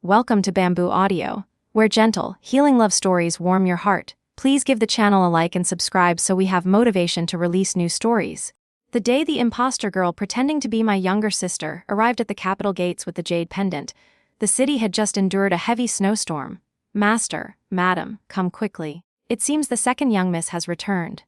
welcome to Bamboo Audio, where gentle, healing love stories warm your heart. Please give the channel a like and subscribe so we have motivation to release new stories. The day the impostor girl pretending to be my younger sister arrived at the Capitol gates with the jade pendant, the city had just endured a heavy snowstorm. Master, madam, come quickly. It seems the second young miss has returned.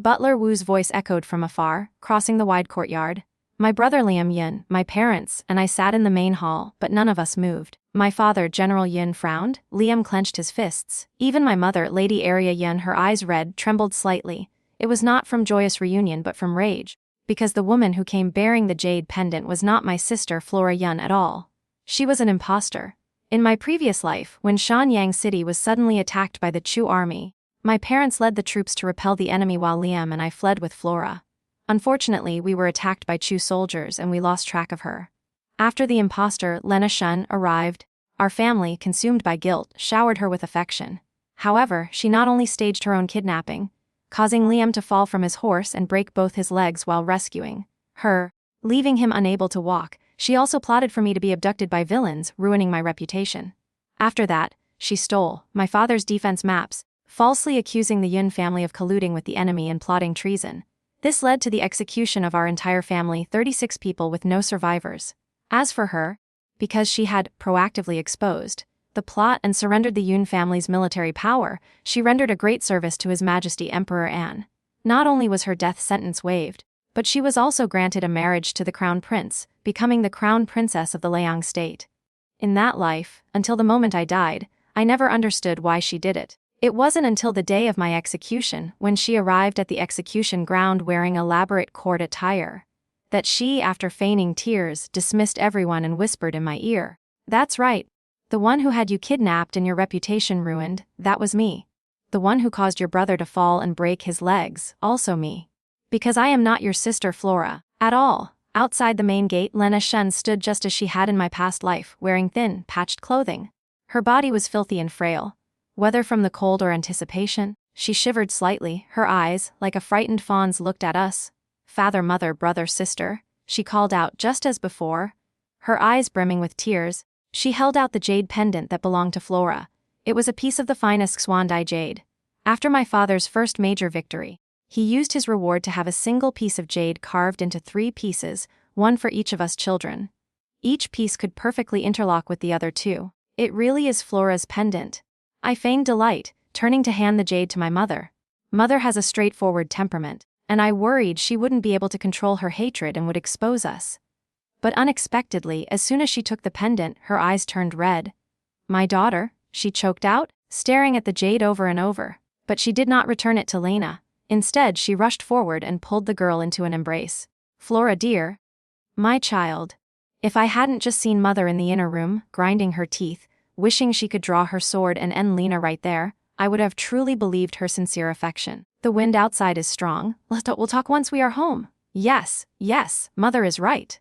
Butler Wu's voice echoed from afar, crossing the wide courtyard. My brother Liam Yin, my parents, and I sat in the main hall, but none of us moved. My father, General Yin, frowned. Liam clenched his fists. Even my mother, Lady Area Yin, her eyes red, trembled slightly. It was not from joyous reunion but from rage, because the woman who came bearing the jade pendant was not my sister Flora Yun at all. She was an impostor. In my previous life, when Shanyang City was suddenly attacked by the Chu army, my parents led the troops to repel the enemy while Liam and I fled with Flora. Unfortunately, we were attacked by Chu soldiers and we lost track of her. After the impostor, Lena Shun, arrived, our family, consumed by guilt, showered her with affection. However, she not only staged her own kidnapping, causing Liam to fall from his horse and break both his legs while rescuing her, leaving him unable to walk, she also plotted for me to be abducted by villains, ruining my reputation. After that, she stole my father's defense maps, falsely accusing the Yun family of colluding with the enemy and plotting treason. This led to the execution of our entire family, 36 people with no survivors. As for her, because she had proactively exposed the plot and surrendered the Yun family's military power, she rendered a great service to His Majesty Emperor An. Not only was her death sentence waived, but she was also granted a marriage to the crown prince, becoming the crown princess of the Liang state. In that life, until the moment I died, I never understood why she did it. It wasn't until the day of my execution, when she arrived at the execution ground wearing elaborate court attire, that she, after feigning tears, dismissed everyone and whispered in my ear, "That's right. The one who had you kidnapped and your reputation ruined, that was me. The one who caused your brother to fall and break his legs, also me. Because I am not your sister Flora, at all." Outside the main gate, Lena Shen stood just as she had in my past life, wearing thin, patched clothing. Her body was filthy and frail. Whether from the cold or anticipation, she shivered slightly, her eyes, like a frightened fawn's, looked at us. "Father, mother, brother, sister," she called out just as before. Her eyes brimming with tears, she held out the jade pendant that belonged to Flora. It was a piece of the finest Xuandai jade. After my father's first major victory, he used his reward to have a single piece of jade carved into 3 pieces, one for each of us children. Each piece could perfectly interlock with the other 2. It really is Flora's pendant. I feigned delight, turning to hand the jade to my mother. Mother has a straightforward temperament, and I worried she wouldn't be able to control her hatred and would expose us. But unexpectedly, as soon as she took the pendant, her eyes turned red. "My daughter," she choked out, staring at the jade over and over. But she did not return it to Lena. Instead, she rushed forward and pulled the girl into an embrace. "Flora dear. My child." If I hadn't just seen Mother in the inner room, grinding her teeth, wishing she could draw her sword and end Lena right there, I would have truly believed her sincere affection. "The wind outside is strong. We'll talk once we are home." Yes, Mother is right.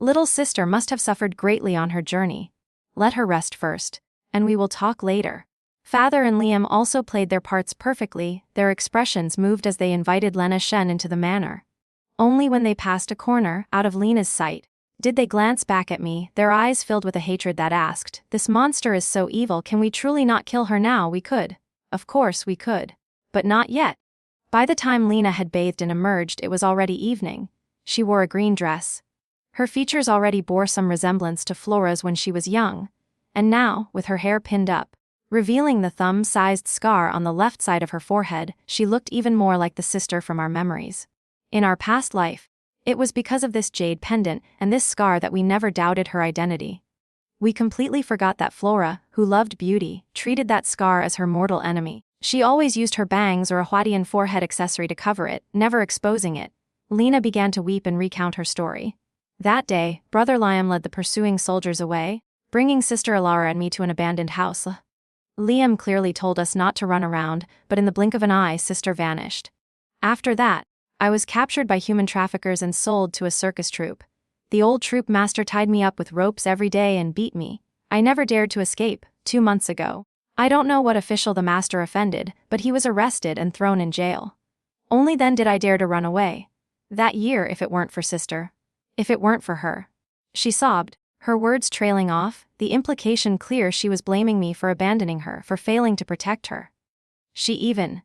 Little sister must have suffered greatly on her journey. Let her rest first, and we will talk later. Father and Liam also played their parts perfectly, their expressions moved as they invited Lena Shen into the manor. Only when they passed a corner, out of Lena's sight, did they glance back at me, their eyes filled with a hatred that asked, "This monster is so evil, can we truly not kill her now?" We could. Of course we could. But not yet. By the time Lena had bathed and emerged, it was already evening. She wore a green dress. Her features already bore some resemblance to Flora's when she was young, and now, with her hair pinned up, revealing the thumb-sized scar on the left side of her forehead, she looked even more like the sister from our memories. In our past life, it was because of this jade pendant and this scar that we never doubted her identity. We completely forgot that Flora, who loved beauty, treated that scar as her mortal enemy. She always used her bangs or a Huadian forehead accessory to cover it, never exposing it. Lena began to weep and recount her story. That day, Brother Liam led the pursuing soldiers away, bringing Sister Alara and me to an abandoned house. Liam clearly told us not to run around, but in the blink of an eye, Sister vanished. After that, I was captured by human traffickers and sold to a circus troupe. The old troupe master tied me up with ropes every day and beat me. I never dared to escape. 2 months ago, I don't know what official the master offended, but he was arrested and thrown in jail. Only then did I dare to run away. That year, if it weren't for Sister. If it weren't for her. She sobbed, Her words trailing off, the implication clear she was blaming me for abandoning her, for failing to protect her. She even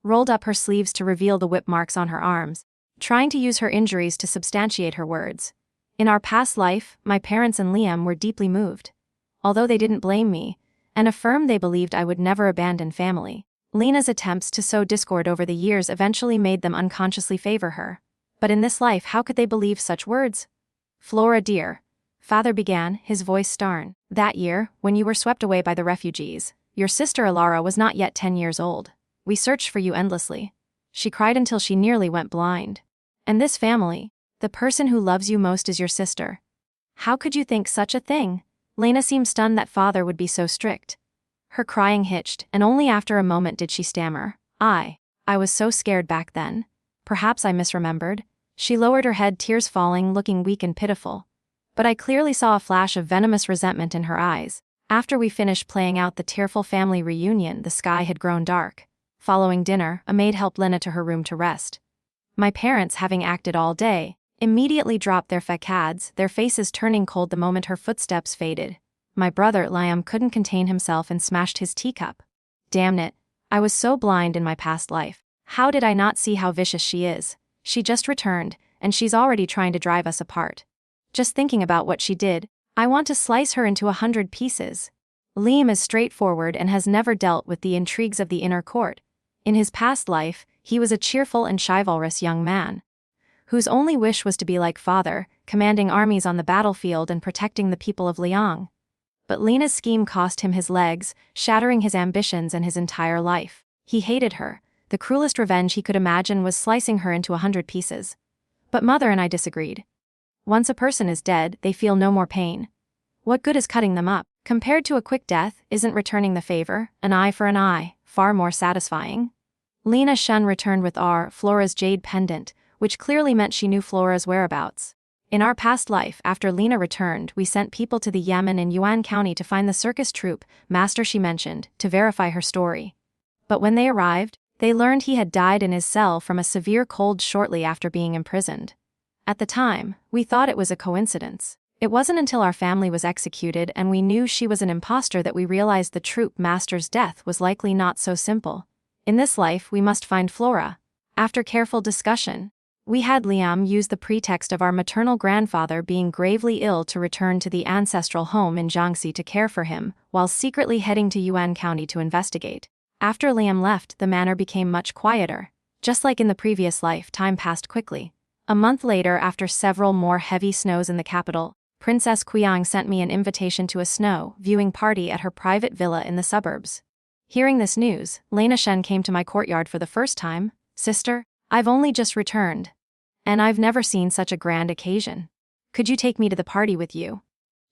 rolled up her sleeves to reveal the whip marks on her arms, trying to use her injuries to substantiate her words. In our past life, my parents and Liam were deeply moved, although they didn't blame me, and affirmed they believed I would never abandon family. Lena's attempts to sow discord over the years eventually made them unconsciously favor her. But in this life, how could they believe such words? Flora dear, father began, his voice stern. That year, when you were swept away by the refugees, your sister Alara was not yet 10 years old. We searched for you endlessly. She cried until she nearly went blind. And this family, the person who loves you most is your sister. How could you think such a thing? Lena seemed stunned that father would be so strict. Her crying hitched, and only after a moment did she stammer, I was so scared back then. Perhaps I misremembered. She lowered her head, tears falling, looking weak and pitiful. But I clearly saw a flash of venomous resentment in her eyes. After we finished playing out the tearful family reunion, the sky had grown dark. Following dinner, a maid helped Lena to her room to rest. My parents, having acted all day, immediately dropped their facades, their faces turning cold the moment her footsteps faded. My brother, Liam, couldn't contain himself and smashed his teacup. Damn it, I was so blind in my past life. How did I not see how vicious she is? She just returned, and she's already trying to drive us apart. Just thinking about what she did, I want to slice her into 100 pieces. Liam is straightforward and has never dealt with the intrigues of the inner court. In his past life, he was a cheerful and chivalrous young man, whose only wish was to be like father, commanding armies on the battlefield and protecting the people of Liang. But Lena's scheme cost him his legs, shattering his ambitions and his entire life. He hated her. The cruelest revenge he could imagine was slicing her into 100 pieces. But mother and I disagreed. Once a person is dead, they feel no more pain. What good is cutting them up? Compared to a quick death, isn't returning the favor, an eye for an eye, far more satisfying? Lena Shun returned with Flora's jade pendant, which clearly meant she knew Flora's whereabouts. In our past life, after Lena returned, we sent people to the Yemen and Yuan County to find the circus troupe master she mentioned, to verify her story. But when they arrived, they learned he had died in his cell from a severe cold shortly after being imprisoned. At the time, we thought it was a coincidence. It wasn't until our family was executed and we knew she was an impostor that we realized the troupe master's death was likely not so simple. In this life, we must find Flora. After careful discussion, we had Liam use the pretext of our maternal grandfather being gravely ill to return to the ancestral home in Jiangxi to care for him, while secretly heading to Yuan County to investigate. After Liam left, the manor became much quieter. Just like in the previous life, time passed quickly. A month later, after several more heavy snows in the capital, Princess Qiang sent me an invitation to a snow viewing party at her private villa in the suburbs. Hearing this news, Lena Shen came to my courtyard for the first time. Sister, I've only just returned, and I've never seen such a grand occasion. Could you take me to the party with you?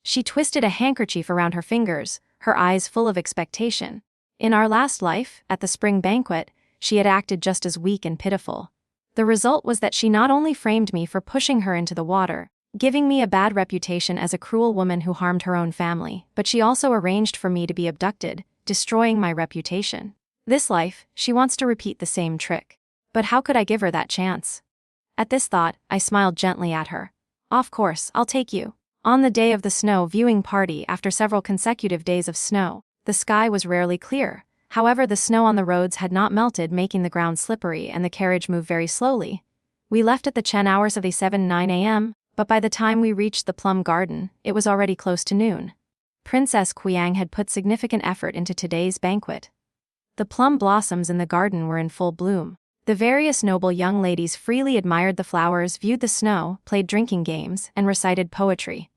She twisted a handkerchief around her fingers, her eyes full of expectation. In our last life, at the spring banquet, she had acted just as weak and pitiful. The result was that she not only framed me for pushing her into the water, giving me a bad reputation as a cruel woman who harmed her own family, but she also arranged for me to be abducted, destroying my reputation. This life, she wants to repeat the same trick. But how could I give her that chance? At this thought, I smiled gently at her. Of course, I'll take you. On the day of the snow viewing party, after several consecutive days of snow, the sky was rarely clear. However, the snow on the roads had not melted, making the ground slippery and the carriage move very slowly. We left at the Chen hours of the 7-9 a.m., but by the time we reached the plum garden, it was already close to noon. Princess Qiang had put significant effort into today's banquet. The plum blossoms in the garden were in full bloom. The various noble young ladies freely admired the flowers, viewed the snow, played drinking games, and recited poetry.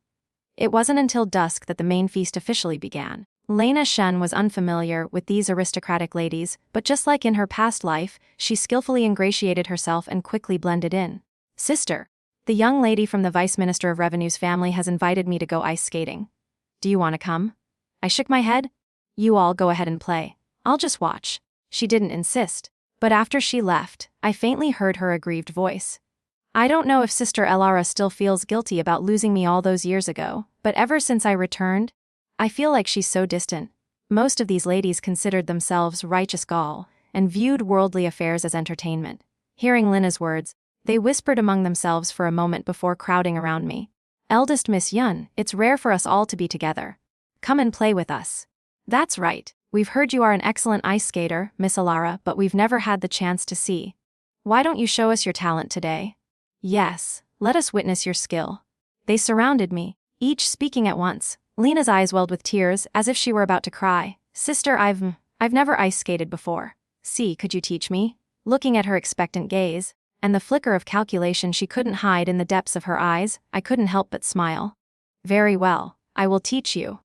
It wasn't until dusk that the main feast officially began. Lena Shen was unfamiliar with these aristocratic ladies, but just like in her past life, she skillfully ingratiated herself and quickly blended in. Sister, the young lady from the Vice Minister of Revenue's family has invited me to go ice skating. Do you want to come? I shook my head. You all go ahead and play. I'll just watch. She didn't insist. But after she left, I faintly heard her aggrieved voice. I don't know if Sister Elara still feels guilty about losing me all those years ago, but ever since I returned, I feel like she's so distant. Most of these ladies considered themselves righteous Gaul and viewed worldly affairs as entertainment. Hearing Lena's words, they whispered among themselves for a moment before crowding around me. Eldest Miss Yun, it's rare for us all to be together. Come and play with us. That's right. We've heard you are an excellent ice skater, Miss Alara, but we've never had the chance to see. Why don't you show us your talent today? Yes, let us witness your skill. They surrounded me, each speaking at once. Lena's eyes welled with tears, as if she were about to cry. Sister, I've never ice skated before. See, could you teach me? Looking at her expectant gaze, and the flicker of calculation she couldn't hide in the depths of her eyes, I couldn't help but smile. Very well, I will teach you.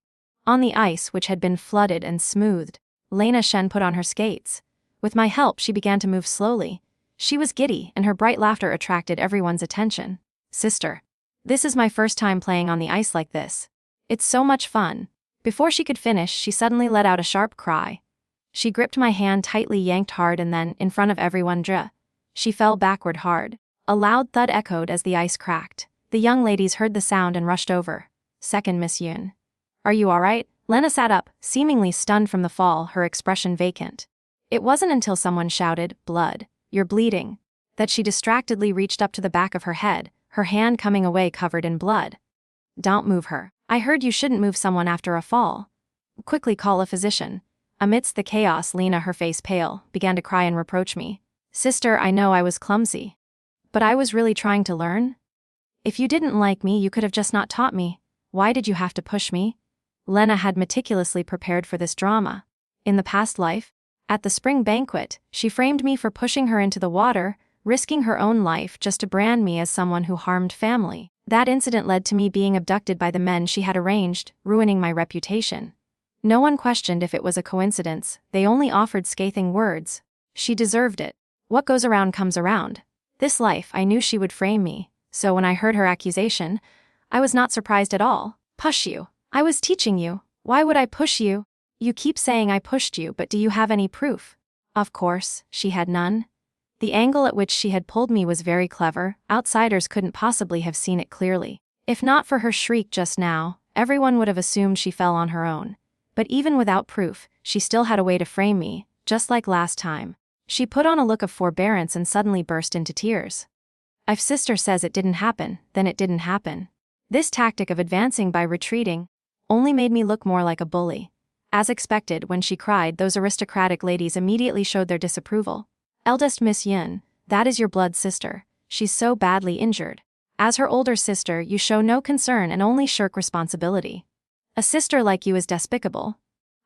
On the ice, which had been flooded and smoothed, Lena Shen put on her skates. With my help, she began to move slowly. She was giddy, and her bright laughter attracted everyone's attention. Sister, this is my first time playing on the ice like this. It's so much fun. Before she could finish, she suddenly let out a sharp cry. She gripped my hand tightly, yanked hard, and then, in front of everyone, she fell backward hard. A loud thud echoed as the ice cracked. The young ladies heard the sound and rushed over. Second Miss Yun. Are you all right? Lena sat up, seemingly stunned from the fall, her expression vacant. It wasn't until someone shouted, "Blood, you're bleeding," that she distractedly reached up to the back of her head, her hand coming away covered in blood. Don't move her. I heard you shouldn't move someone after a fall. Quickly call a physician. Amidst the chaos, Lena, her face pale, began to cry and reproach me. Sister, I know I was clumsy. But I was really trying to learn. If you didn't like me, you could have just not taught me. Why did you have to push me? Lena had meticulously prepared for this drama. In the past life, at the spring banquet, she framed me for pushing her into the water, risking her own life just to brand me as someone who harmed family. That incident led to me being abducted by the men she had arranged, ruining my reputation. No one questioned if it was a coincidence, they only offered scathing words. She deserved it. What goes around comes around. This life, I knew she would frame me, so when I heard her accusation, I was not surprised at all. Push you. I was teaching you. Why would I push you? You keep saying I pushed you, but do you have any proof? Of course, she had none. The angle at which she had pulled me was very clever, outsiders couldn't possibly have seen it clearly. If not for her shriek just now, everyone would have assumed she fell on her own. But even without proof, she still had a way to frame me, just like last time. She put on a look of forbearance and suddenly burst into tears. If sister says it didn't happen, then it didn't happen. This tactic of advancing by retreating only made me look more like a bully. As expected, when she cried, those aristocratic ladies immediately showed their disapproval. Eldest Miss Yin, that is your blood sister. She's so badly injured. As her older sister, you show no concern and only shirk responsibility. A sister like you is despicable.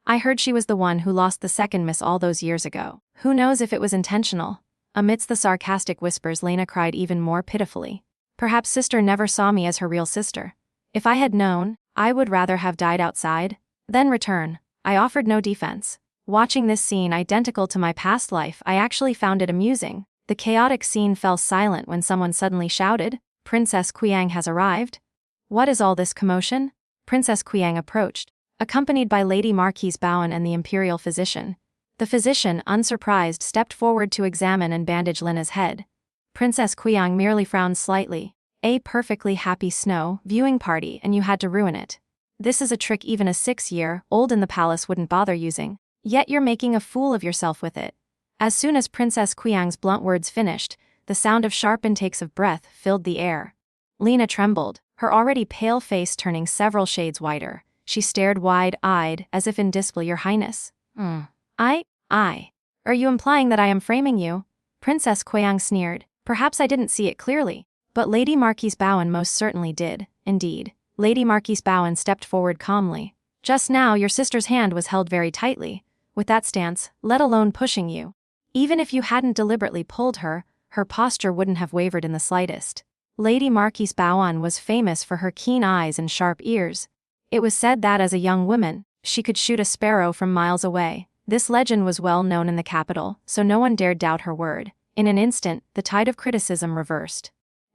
I heard she was the one who lost the second miss all those years ago. Who knows if it was intentional? Amidst the sarcastic whispers, Lena cried even more pitifully. Perhaps sister never saw me as her real sister. If I had known, I would rather have died outside than return. I offered no defense. Watching this scene identical to my past life, I actually found it amusing. The chaotic scene fell silent when someone suddenly shouted, "Princess Qiang has arrived." What is all this commotion? Princess Qiang approached, accompanied by Lady Marquise Bowen and the imperial physician. The physician, unsurprised, stepped forward to examine and bandage Lena's head. Princess Qiang merely frowned slightly. A perfectly happy snow viewing party, and you had to ruin it. This is a trick even a 6-year-old in the palace wouldn't bother using. Yet you're making a fool of yourself with it. As soon as Princess Qiang's blunt words finished, the sound of sharp intakes of breath filled the air. Lena trembled, her already pale face turning several shades whiter. She stared wide-eyed, as if in disbelief. Your Highness. Are you implying that I am framing you? Princess Qiang sneered. Perhaps I didn't see it clearly, but Lady Marquise Bowen most certainly did, indeed. Lady Marquise Bowen stepped forward calmly. Just now your sister's hand was held very tightly. With that stance, let alone pushing you. Even if you hadn't deliberately pulled her, her posture wouldn't have wavered in the slightest. Lady Marquise Bowen was famous for her keen eyes and sharp ears. It was said that as a young woman, she could shoot a sparrow from miles away. This legend was well known in the capital, so no one dared doubt her word. In an instant, the tide of criticism reversed.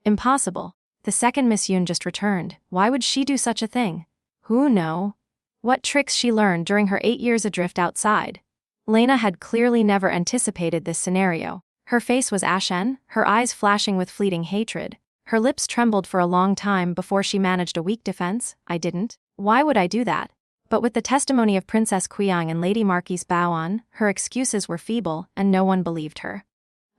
Impossible. The second Miss Yun just returned. Why would she do such a thing? Who knows? What tricks she learned during her 8 years adrift outside. Lena had clearly never anticipated this scenario. Her face was ashen, her eyes flashing with fleeting hatred. Her lips trembled for a long time before she managed a weak defense. I didn't. Why would I do that? But with the testimony of Princess Qiang and Lady Marquise Bowen, her excuses were feeble, and no one believed her.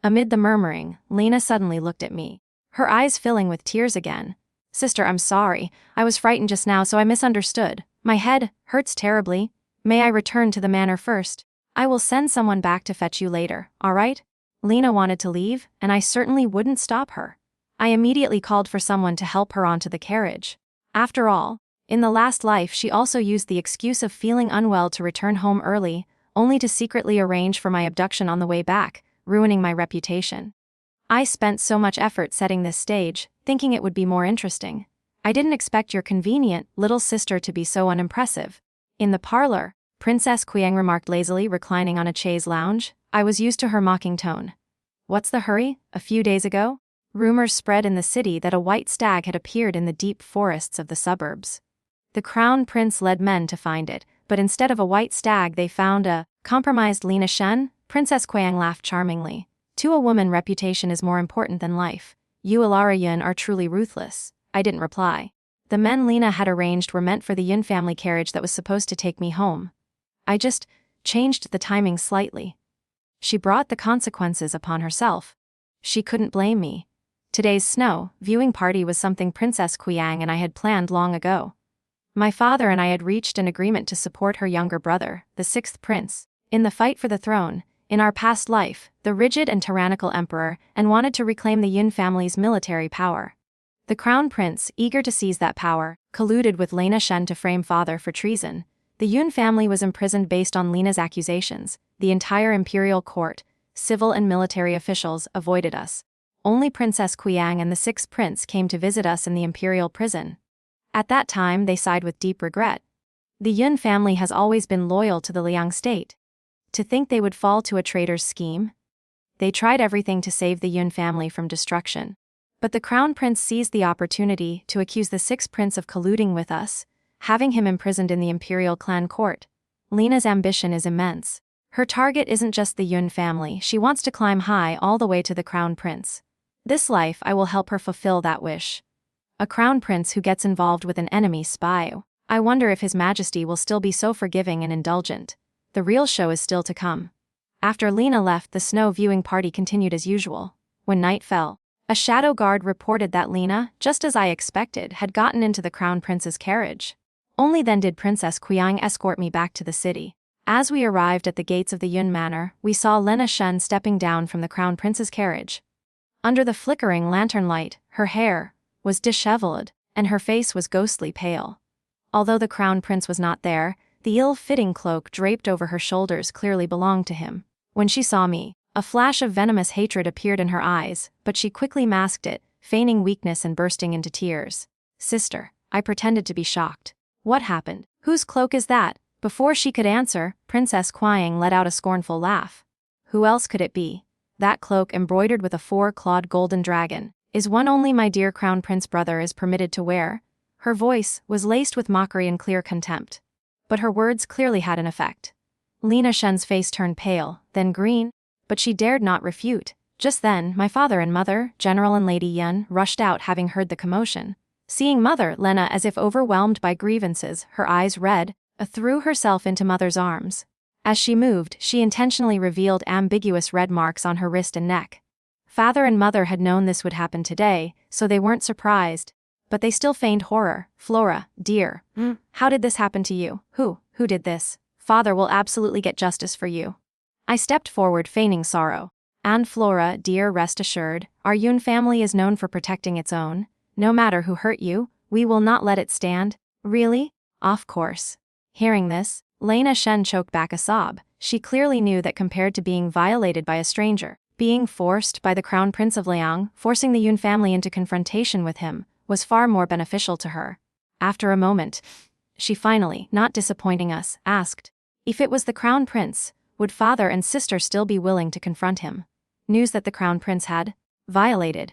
Amid the murmuring, Lena suddenly looked at me, her eyes filling with tears again. Sister, I'm sorry. I was frightened just now, so I misunderstood. My head hurts terribly. May I return to the manor first? I will send someone back to fetch you later, all right? Lena wanted to leave, and I certainly wouldn't stop her. I immediately called for someone to help her onto the carriage. After all, in the last life she also used the excuse of feeling unwell to return home early, only to secretly arrange for my abduction on the way back, ruining my reputation. I spent so much effort setting this stage, thinking it would be more interesting. I didn't expect your convenient little sister to be so unimpressive. In the parlor, Princess Qiang remarked lazily, reclining on a chaise lounge. I was used to her mocking tone. What's the hurry? A few days ago, rumors spread in the city that a white stag had appeared in the deep forests of the suburbs. The crown prince led men to find it, but instead of a white stag they found a compromised Lena Shen. Princess Qiang laughed charmingly. To a woman, reputation is more important than life. You Alara Yun are truly ruthless. I didn't reply. The men Lena had arranged were meant for the Yun family carriage that was supposed to take me home. I just changed the timing slightly. She brought the consequences upon herself. She couldn't blame me. Today's snow viewing party was something Princess Qiang and I had planned long ago. My father and I had reached an agreement to support her younger brother, the sixth prince, in the fight for the throne, in our past life, the rigid and tyrannical emperor, and wanted to reclaim the Yun family's military power. The crown prince, eager to seize that power, colluded with Lena Shen to frame father for treason. The Yun family was imprisoned based on Lena's accusations. The entire imperial court, civil and military officials, avoided us. Only Princess Qiang and the sixth prince came to visit us in the imperial prison. At that time they sighed with deep regret. The Yun family has always been loyal to the Liang state. To think they would fall to a traitor's scheme? They tried everything to save the Yun family from destruction. But the crown prince seized the opportunity to accuse the sixth prince of colluding with us, having him imprisoned in the imperial clan court. Lena's ambition is immense. Her target isn't just the Yun family, she wants to climb high all the way to the crown prince. This life I will help her fulfill that wish. A crown prince who gets involved with an enemy spy. I wonder if His Majesty will still be so forgiving and indulgent. The real show is still to come. After Lena left, the snow viewing party continued as usual. When night fell, a shadow guard reported that Lena, just as I expected, had gotten into the crown prince's carriage. Only then did Princess Qiang escort me back to the city. As we arrived at the gates of the Yun manor, we saw Lena Shen stepping down from the crown prince's carriage. Under the flickering lantern light, her hair was disheveled, and her face was ghostly pale. Although the crown prince was not there, the ill-fitting cloak draped over her shoulders clearly belonged to him. When she saw me, a flash of venomous hatred appeared in her eyes, but she quickly masked it, feigning weakness and bursting into tears. Sister, I pretended to be shocked. What happened? Whose cloak is that? Before she could answer, Princess Qiang let out a scornful laugh. Who else could it be? That cloak embroidered with a four-clawed golden dragon is one only my dear crown prince brother is permitted to wear. Her voice was laced with mockery and clear contempt. But her words clearly had an effect. Lena Shen's face turned pale, then green, but she dared not refute. Just then, my father and mother, General and Lady Yun, rushed out, having heard the commotion. Seeing Mother, Lena, as if overwhelmed by grievances, her eyes red, threw herself into Mother's arms. As she moved, she intentionally revealed ambiguous red marks on her wrist and neck. Father and Mother had known this would happen today, so they weren't surprised. But they still feigned horror. Flora, dear, how did this happen to you? Who did this? Father will absolutely get justice for you. I stepped forward, feigning sorrow. And Flora, dear, rest assured, our Yun family is known for protecting its own. No matter who hurt you, we will not let it stand. Really? Of course. Hearing this, Lena Shen choked back a sob. She clearly knew that compared to being violated by a stranger, being forced by the Crown Prince of Liang, forcing the Yun family into confrontation with him, was far more beneficial to her. After a moment, she finally, not disappointing us, asked, if it was the Crown Prince, would father and sister still be willing to confront him? News that the Crown Prince had violated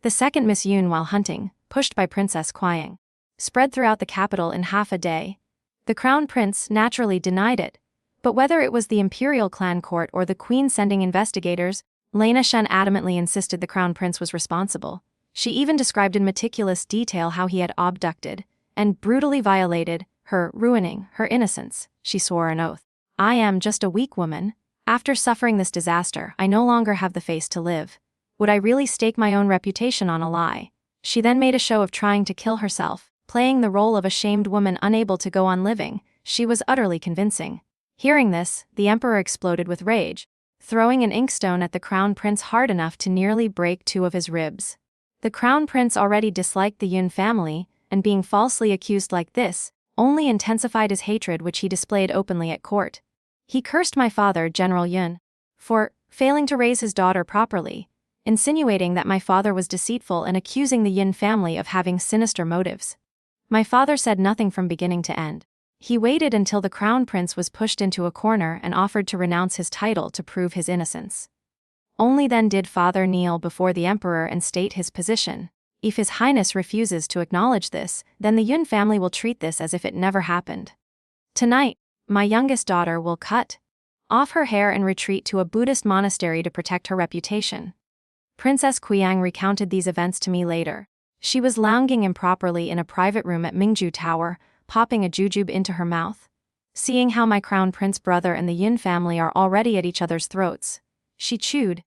the second Miss Yun while hunting, pushed by Princess Qiang, spread throughout the capital in half a day. The Crown Prince naturally denied it, but whether it was the imperial clan court or the Queen sending investigators, Lena Shen adamantly insisted the Crown Prince was responsible. She even described in meticulous detail how he had abducted and brutally violated her, ruining her innocence. She swore an oath. I am just a weak woman. After suffering this disaster, I no longer have the face to live. Would I really stake my own reputation on a lie? She then made a show of trying to kill herself, playing the role of a shamed woman unable to go on living. She was utterly convincing. Hearing this, the emperor exploded with rage, throwing an inkstone at the crown prince hard enough to nearly break 2 of his ribs. The crown prince already disliked the Yun family, and being falsely accused like this only intensified his hatred, which he displayed openly at court. He cursed my father, General Yun, for failing to raise his daughter properly, insinuating that my father was deceitful and accusing the Yin family of having sinister motives. My father said nothing from beginning to end. He waited until the crown prince was pushed into a corner and offered to renounce his title to prove his innocence. Only then did father kneel before the emperor and state his position. If His Highness refuses to acknowledge this, then the Yun family will treat this as if it never happened. Tonight, my youngest daughter will cut off her hair and retreat to a Buddhist monastery to protect her reputation. Princess Qiang recounted these events to me later. She was lounging improperly in a private room at Mingju Tower, popping a jujube into her mouth. Seeing how my crown prince brother and the Yin family are already at each other's throats, she chewed.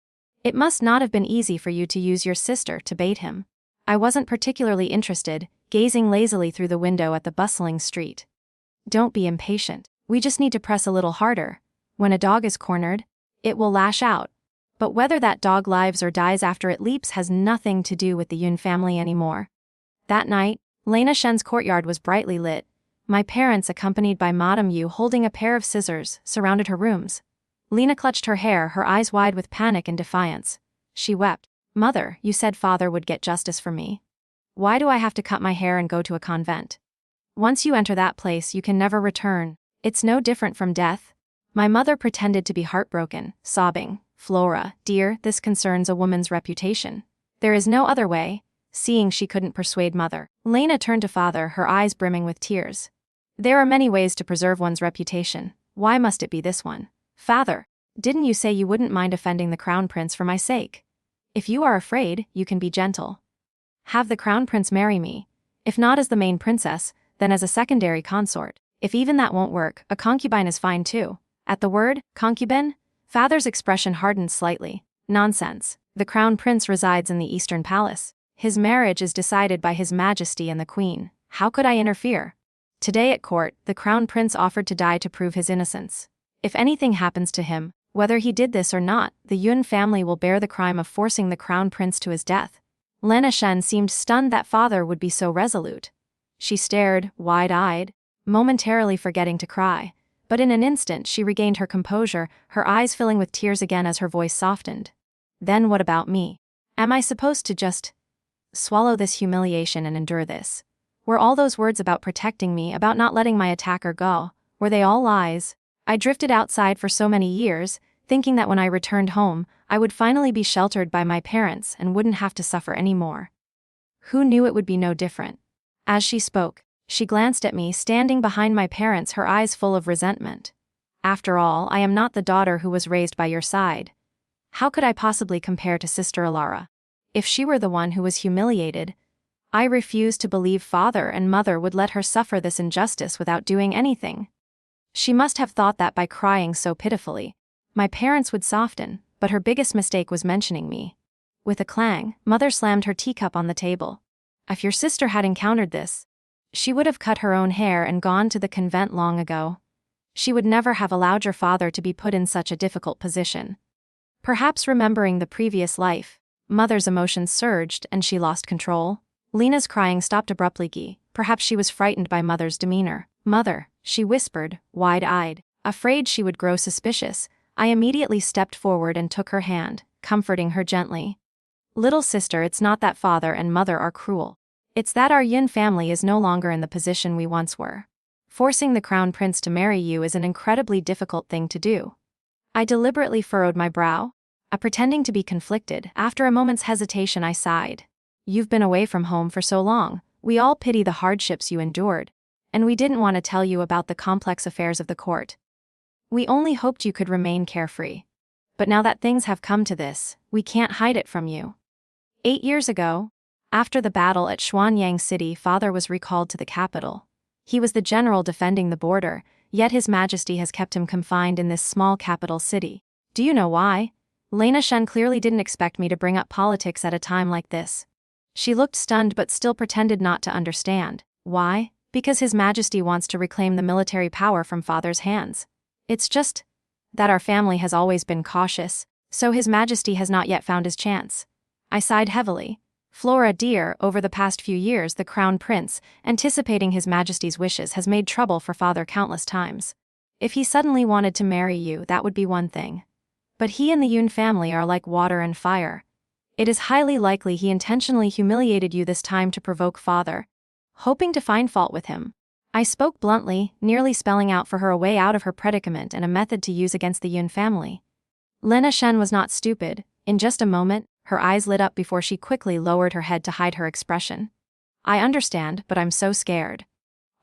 It must not have been easy for you to use your sister to bait him. I wasn't particularly interested, gazing lazily through the window at the bustling street. Don't be impatient. We just need to press a little harder. When a dog is cornered, it will lash out. But whether that dog lives or dies after it leaps has nothing to do with the Yun family anymore. That night, Lena Shen's courtyard was brightly lit. My parents, accompanied by Madame Yu holding a pair of scissors, surrounded her rooms. Lena clutched her hair, her eyes wide with panic and defiance. She wept. Mother, you said father would get justice for me. Why do I have to cut my hair and go to a convent? Once you enter that place, you can never return. It's no different from death. My mother pretended to be heartbroken, sobbing. Flora, dear, this concerns a woman's reputation. There is no other way. Seeing she couldn't persuade mother, Lena turned to father, her eyes brimming with tears. There are many ways to preserve one's reputation. Why must it be this one? Father, didn't you say you wouldn't mind offending the crown prince for my sake? If you are afraid, you can be gentle. Have the crown prince marry me. If not as the main princess, then as a secondary consort. If even that won't work, a concubine is fine too. At the word, concubine, father's expression hardened slightly. Nonsense. The crown prince resides in the Eastern Palace. His marriage is decided by His Majesty and the Queen. How could I interfere? Today at court, the crown prince offered to die to prove his innocence. If anything happens to him, whether he did this or not, the Yun family will bear the crime of forcing the crown prince to his death. Lena Shen seemed stunned that father would be so resolute. She stared, wide-eyed, momentarily forgetting to cry. But in an instant she regained her composure, her eyes filling with tears again as her voice softened. Then what about me? Am I supposed to just swallow this humiliation and endure this? Were all those words about protecting me, about not letting my attacker go, were they all lies? I drifted outside for so many years, thinking that when I returned home, I would finally be sheltered by my parents and wouldn't have to suffer anymore. Who knew it would be no different? As she spoke, she glanced at me, standing behind my parents, her eyes full of resentment. After all, I am not the daughter who was raised by your side. How could I possibly compare to Sister Alara? If she were the one who was humiliated, I refused to believe father and mother would let her suffer this injustice without doing anything. She must have thought that by crying so pitifully, my parents would soften, but her biggest mistake was mentioning me. With a clang, mother slammed her teacup on the table. If your sister had encountered this, she would have cut her own hair and gone to the convent long ago. She would never have allowed your father to be put in such a difficult position. Perhaps remembering the previous life, mother's emotions surged and she lost control. Lena's crying stopped abruptly. Perhaps she was frightened by mother's demeanor. Mother, she whispered, wide-eyed. Afraid she would grow suspicious, I immediately stepped forward and took her hand, comforting her gently. Little sister, it's not that father and mother are cruel. It's that our Yin family is no longer in the position we once were. Forcing the crown prince to marry you is an incredibly difficult thing to do. I deliberately furrowed my brow, pretending to be conflicted. After a moment's hesitation, I sighed. You've been away from home for so long. We all pity the hardships you endured, and we didn't want to tell you about the complex affairs of the court. We only hoped you could remain carefree. But now that things have come to this, we can't hide it from you. 8 years ago, after the battle at Xuanyang City, father was recalled to the capital. He was the general defending the border, yet His Majesty has kept him confined in this small capital city. Do you know why? Lena Shen clearly didn't expect me to bring up politics at a time like this. She looked stunned but still pretended not to understand. Why? Because His Majesty wants to reclaim the military power from father's hands. It's just that our family has always been cautious, so His Majesty has not yet found his chance. I sighed heavily. Flora dear, over the past few years the Crown Prince, anticipating His Majesty's wishes, has made trouble for father countless times. If he suddenly wanted to marry you, that would be one thing. But he and the Yun family are like water and fire. It is highly likely he intentionally humiliated you this time to provoke father, hoping to find fault with him. I spoke bluntly, nearly spelling out for her a way out of her predicament and a method to use against the Yun family. Lena Shen was not stupid. In just a moment, her eyes lit up before she quickly lowered her head to hide her expression. I understand, but I'm so scared.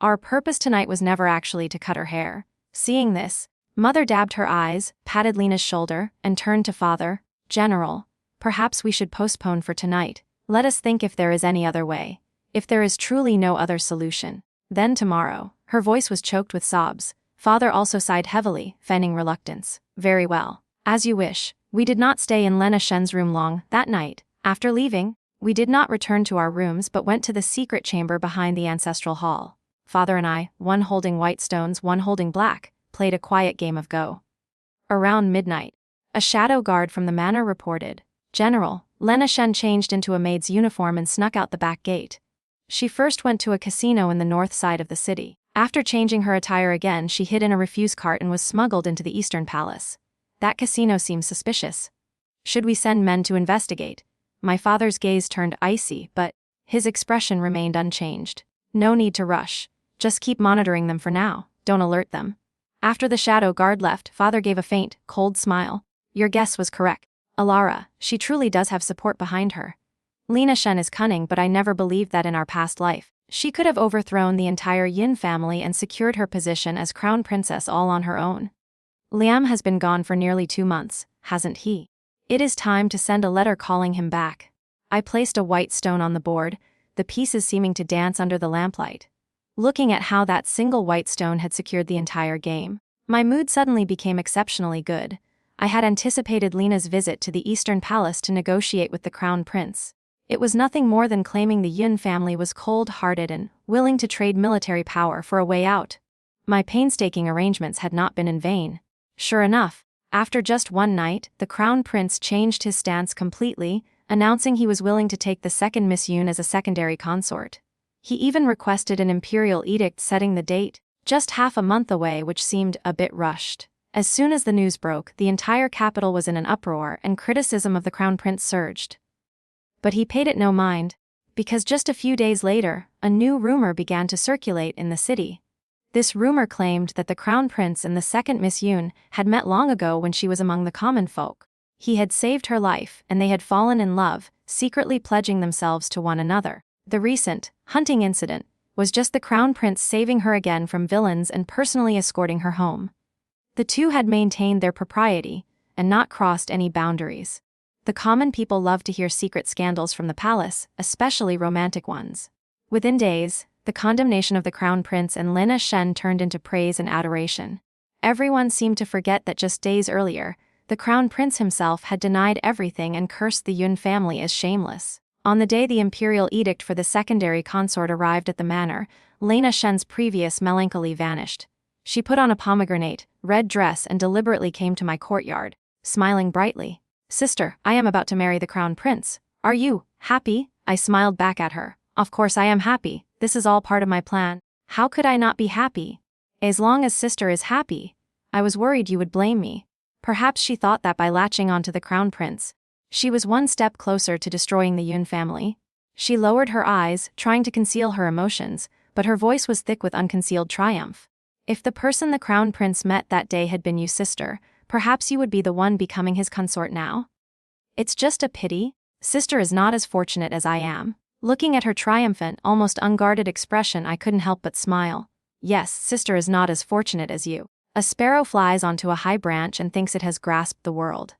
Our purpose tonight was never actually to cut her hair. Seeing this, Mother dabbed her eyes, patted Lena's shoulder, and turned to Father. General, perhaps we should postpone for tonight. Let us think if there is any other way. If there is truly no other solution, then tomorrow. Her voice was choked with sobs. Father also sighed heavily, feigning reluctance. Very well. As you wish. We did not stay in Lena Shen's room long that night. After leaving, we did not return to our rooms but went to the secret chamber behind the ancestral hall. Father and I, one holding white stones, one holding black, played a quiet game of Go. Around midnight, a shadow guard from the manor reported, General, Lena Shen changed into a maid's uniform and snuck out the back gate. She first went to a casino in the north side of the city. After changing her attire again, she hid in a refuse cart and was smuggled into the Eastern Palace. That casino seems suspicious. Should we send men to investigate? My father's gaze turned icy, but his expression remained unchanged. No need to rush. Just keep monitoring them for now. Don't alert them. After the shadow guard left, Father gave a faint, cold smile. Your guess was correct. Alara, she truly does have support behind her. Lena Shen is cunning, but I never believed that in our past life. She could have overthrown the entire Yin family and secured her position as crown princess all on her own. Liam has been gone for nearly 2 months, hasn't he? It is time to send a letter calling him back. I placed a white stone on the board, the pieces seeming to dance under the lamplight. Looking at how that single white stone had secured the entire game, my mood suddenly became exceptionally good. I had anticipated Lena's visit to the Eastern Palace to negotiate with the Crown Prince. It was nothing more than claiming the Yun family was cold-hearted and willing to trade military power for a way out. My painstaking arrangements had not been in vain. Sure enough, after just one night, the Crown Prince changed his stance completely, announcing he was willing to take the second Miss Yun as a secondary consort. He even requested an imperial edict setting the date, just half a month away, which seemed a bit rushed. As soon as the news broke, the entire capital was in an uproar and criticism of the Crown Prince surged. But he paid it no mind, because just a few days later, a new rumor began to circulate in the city. This rumor claimed that the Crown Prince and the second Miss Yun had met long ago when she was among the common folk. He had saved her life, and they had fallen in love, secretly pledging themselves to one another. The recent hunting incident was just the Crown Prince saving her again from villains and personally escorting her home. The two had maintained their propriety and not crossed any boundaries. The common people loved to hear secret scandals from the palace, especially romantic ones. Within days, the condemnation of the Crown Prince and Lena Shen turned into praise and adoration. Everyone seemed to forget that just days earlier, the Crown Prince himself had denied everything and cursed the Yun family as shameless. On the day the imperial edict for the secondary consort arrived at the manor, Lena Shen's previous melancholy vanished. She put on a pomegranate, red dress and deliberately came to my courtyard, smiling brightly. Sister, I am about to marry the Crown Prince. Are you happy? I smiled back at her. Of course I am happy. This is all part of my plan. How could I not be happy? As long as sister is happy. I was worried you would blame me. Perhaps she thought that by latching onto the Crown Prince, she was one step closer to destroying the Yun family. She lowered her eyes, trying to conceal her emotions, but her voice was thick with unconcealed triumph. If the person the Crown Prince met that day had been you, sister, perhaps you would be the one becoming his consort now? It's just a pity. Sister is not as fortunate as I am. Looking at her triumphant, almost unguarded expression, I couldn't help but smile. Yes, sister is not as fortunate as you. A sparrow flies onto a high branch and thinks it has grasped the world.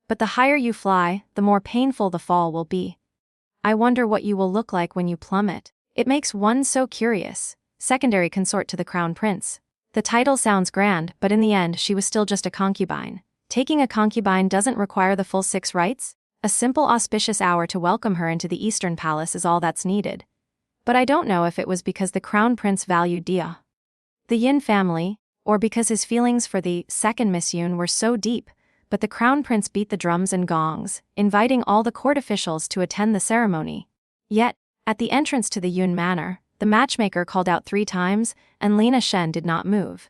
But the higher you fly, the more painful the fall will be. I wonder what you will look like when you plummet. It makes one so curious. Secondary consort to the Crown Prince. The title sounds grand, but in the end she was still just a concubine. Taking a concubine doesn't require the full 6 rights? A simple auspicious hour to welcome her into the Eastern Palace is all that's needed. But I don't know if it was because the Crown Prince valued the Yin family, or because his feelings for the second Miss Yun were so deep, but the Crown Prince beat the drums and gongs, inviting all the court officials to attend the ceremony. Yet, at the entrance to the Yun manor, the matchmaker called out 3 times, and Lena Shen did not move.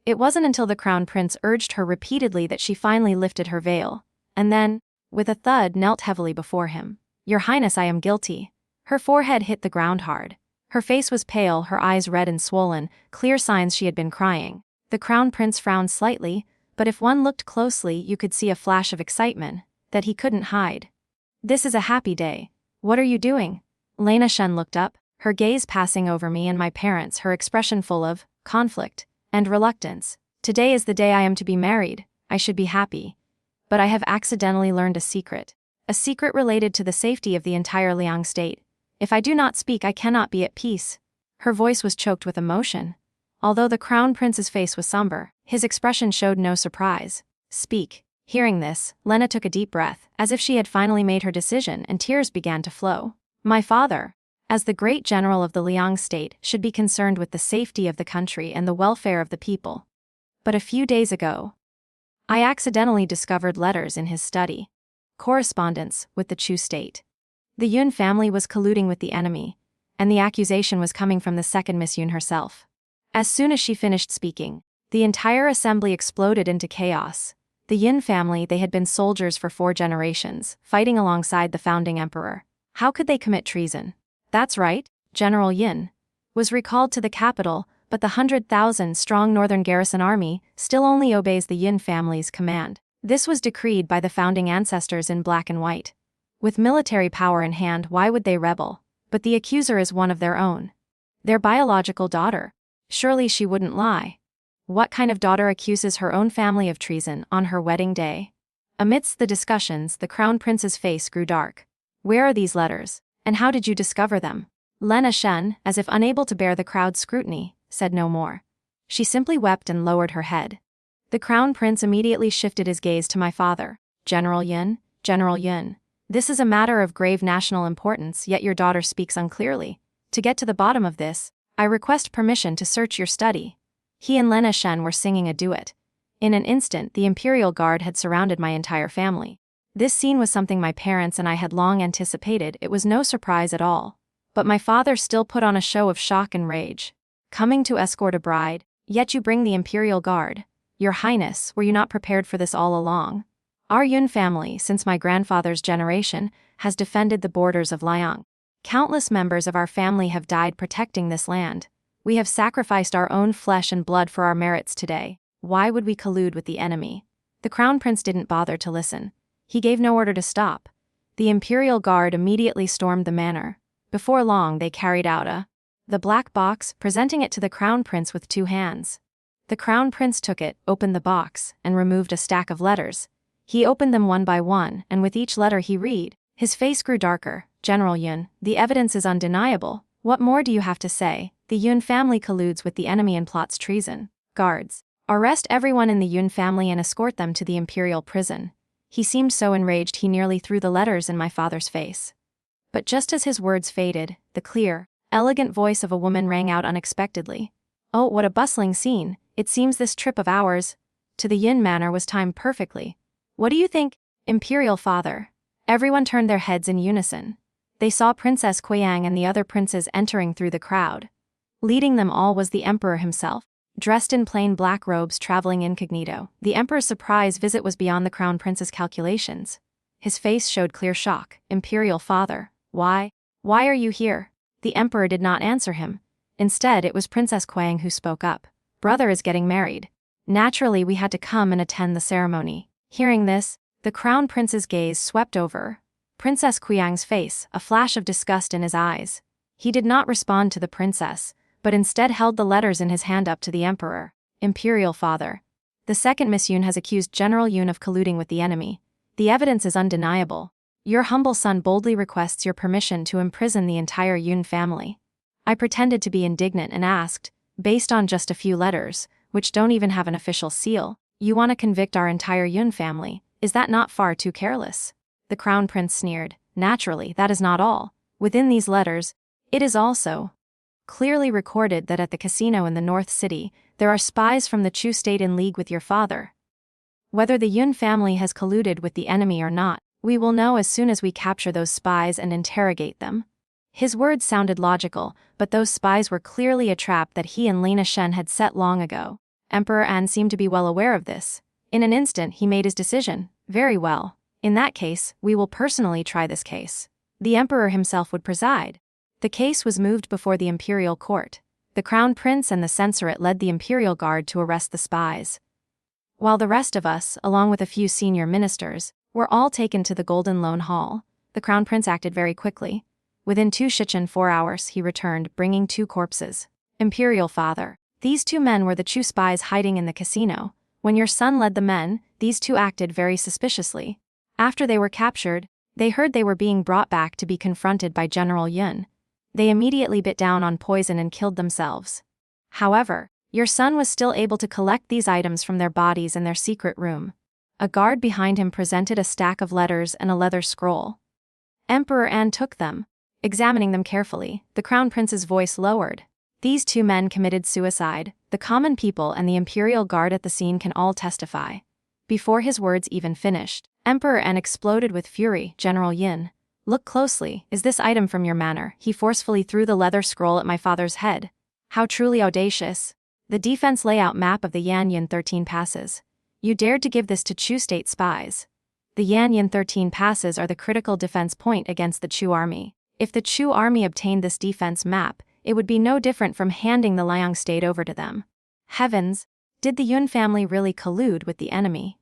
It wasn't until the Crown Prince urged her repeatedly that she finally lifted her veil, and then, with a thud, knelt heavily before him. "Your Highness, I am guilty." Her forehead hit the ground hard. Her face was pale, her eyes red and swollen, clear signs she had been crying. The Crown Prince frowned slightly, but if one looked closely you could see a flash of excitement that he couldn't hide. "This is a happy day. What are you doing?" Lena Shen looked up, her gaze passing over me and my parents, her expression full of conflict and reluctance. "Today is the day I am to be married. I should be happy. But I have accidentally learned a secret. A secret related to the safety of the entire Liang state. If I do not speak, I cannot be at peace." Her voice was choked with emotion. Although the Crown Prince's face was somber, his expression showed no surprise. "Speak." Hearing this, Lena took a deep breath, as if she had finally made her decision, and tears began to flow. "My father, as the great general of the Liang state, should be concerned with the safety of the country and the welfare of the people. But a few days ago, I accidentally discovered letters in his study. Correspondence with the Chu state. The Yun family was colluding with the enemy, and the accusation was coming from the second Miss Yun herself." As soon as she finished speaking, the entire assembly exploded into chaos. The Yin family, they had been soldiers for 4 generations, fighting alongside the founding emperor. How could they commit treason? That's right, General Yin was recalled to the capital, but the 100,000-strong northern garrison army still only obeys the Yin family's command. This was decreed by the founding ancestors in black and white. With military power in hand, why would they rebel? But the accuser is one of their own. Their biological daughter. Surely she wouldn't lie. What kind of daughter accuses her own family of treason on her wedding day? Amidst the discussions, the Crown Prince's face grew dark. "Where are these letters? And how did you discover them?" Lena Shen, as if unable to bear the crowd's scrutiny, said no more. She simply wept and lowered her head. The Crown Prince immediately shifted his gaze to my father. "General Yun, General Yun, this is a matter of grave national importance, yet your daughter speaks unclearly. To get to the bottom of this, I request permission to search your study." He and Lena Shen were singing a duet. In an instant, the Imperial Guard had surrounded my entire family. This scene was something my parents and I had long anticipated. It was no surprise at all. But my father still put on a show of shock and rage. "Coming to escort a bride, yet you bring the Imperial Guard. Your Highness, were you not prepared for this all along? Our Yun family, since my grandfather's generation, has defended the borders of Liang. Countless members of our family have died protecting this land. We have sacrificed our own flesh and blood for our merits today. Why would we collude with the enemy?" The Crown Prince didn't bother to listen. He gave no order to stop. The Imperial Guard immediately stormed the manor. Before long, they carried out the black box, presenting it to the Crown Prince with 2 hands. The Crown Prince took it, opened the box, and removed a stack of letters. He opened them one by one, and with each letter he read. His face grew darker. "General Yun, the evidence is undeniable. What more do you have to say? The Yun family colludes with the enemy and plots treason. Guards, arrest everyone in the Yun family and escort them to the imperial prison." He seemed so enraged he nearly threw the letters in my father's face. But just as his words faded, the clear, elegant voice of a woman rang out unexpectedly. "Oh, what a bustling scene. It seems this trip of ours to the Yin manor was timed perfectly. What do you think, Imperial Father?" Everyone turned their heads in unison. They saw Princess Kuiyang and the other princes entering through the crowd. Leading them all was the Emperor himself, dressed in plain black robes, traveling incognito. The Emperor's surprise visit was beyond the Crown Prince's calculations. His face showed clear shock. "Imperial Father, why are you here?" The Emperor did not answer him. Instead, it was Princess Kuiyang who spoke up. "Brother is getting married. Naturally, we had to come and attend the ceremony." Hearing this, the Crown Prince's gaze swept over Princess Kuiyang's face, a flash of disgust in his eyes. He did not respond to the princess, but instead held the letters in his hand up to the Emperor. "Imperial Father, the second Miss Yun has accused General Yun of colluding with the enemy. The evidence is undeniable. Your humble son boldly requests your permission to imprison the entire Yun family." I pretended to be indignant and asked, "Based on just a few letters, which don't even have an official seal, you want to convict our entire Yun family? Is that not far too careless?" The crown prince sneered. Naturally, that is not all. Within these letters, it is also clearly recorded that at the casino in the North City, there are spies from the Chu state in league with your father. Whether the Yun family has colluded with the enemy or not, we will know as soon as we capture those spies and interrogate them. His words sounded logical, but those spies were clearly a trap that he and Lena Shen had set long ago. Emperor An seemed to be well aware of this. In an instant, he made his decision. Very well. In that case, we will personally try this case. The emperor himself would preside. The case was moved before the imperial court. The crown prince and the censorate led the imperial guard to arrest the spies, while the rest of us, along with a few senior ministers, were all taken to the Golden Loan Hall. The crown prince acted very quickly. Within 4 hours, he returned, bringing 2 corpses. Imperial father, these 2 men were the Chu spies hiding in the casino. When your son led the men, these 2 acted very suspiciously. After they were captured, they heard they were being brought back to be confronted by General Yun. They immediately bit down on poison and killed themselves. However, your son was still able to collect these items from their bodies in their secret room. A guard behind him presented a stack of letters and a leather scroll. Emperor An took them. Examining them carefully, the crown prince's voice lowered. These 2 men committed suicide. The common people and the imperial guard at the scene can all testify. Before his words even finished, Emperor An exploded with fury. General Yin, look closely. Is this item from your manor? He forcefully threw the leather scroll at my father's head. How truly audacious. The defense layout map of the Yanyan 13 passes. You dared to give this to Chu state spies. The Yanyan 13 passes are the critical defense point against the Chu army. If the Chu army obtained this defense map, it would be no different from handing the Liang state over to them. Heavens! Did the Yun family really collude with the enemy?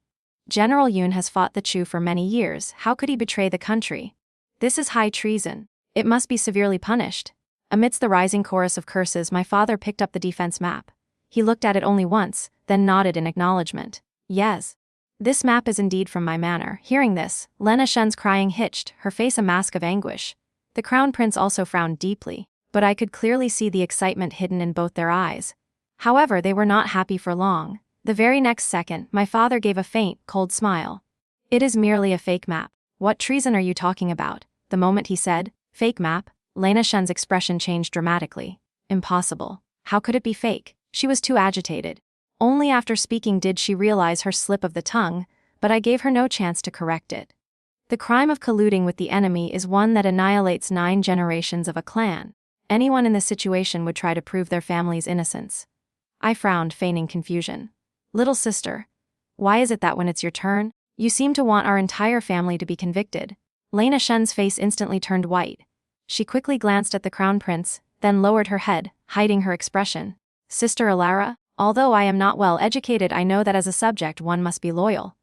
General Yun has fought the Chu for many years. How could he betray the country? This is high treason. It must be severely punished. Amidst the rising chorus of curses, my father picked up the defense map. He looked at it only once, then nodded in acknowledgement. Yes. This map is indeed from my manor. Hearing this, Lena Shen's crying hitched, her face a mask of anguish. The crown prince also frowned deeply, but I could clearly see the excitement hidden in both their eyes. However, they were not happy for long. The very next second, my father gave a faint, cold smile. It is merely a fake map. What treason are you talking about? The moment he said, fake map, Lena Shen's expression changed dramatically. Impossible. How could it be fake? She was too agitated. Only after speaking did she realize her slip of the tongue, but I gave her no chance to correct it. The crime of colluding with the enemy is one that annihilates 9 generations of a clan. Anyone in this situation would try to prove their family's innocence. I frowned, feigning confusion. Little sister, why is it that when it's your turn, you seem to want our entire family to be convicted? Lena Shen's face instantly turned white. She quickly glanced at the crown prince, then lowered her head, hiding her expression. Sister Alara, although I am not well educated, I know that as a subject one must be loyal.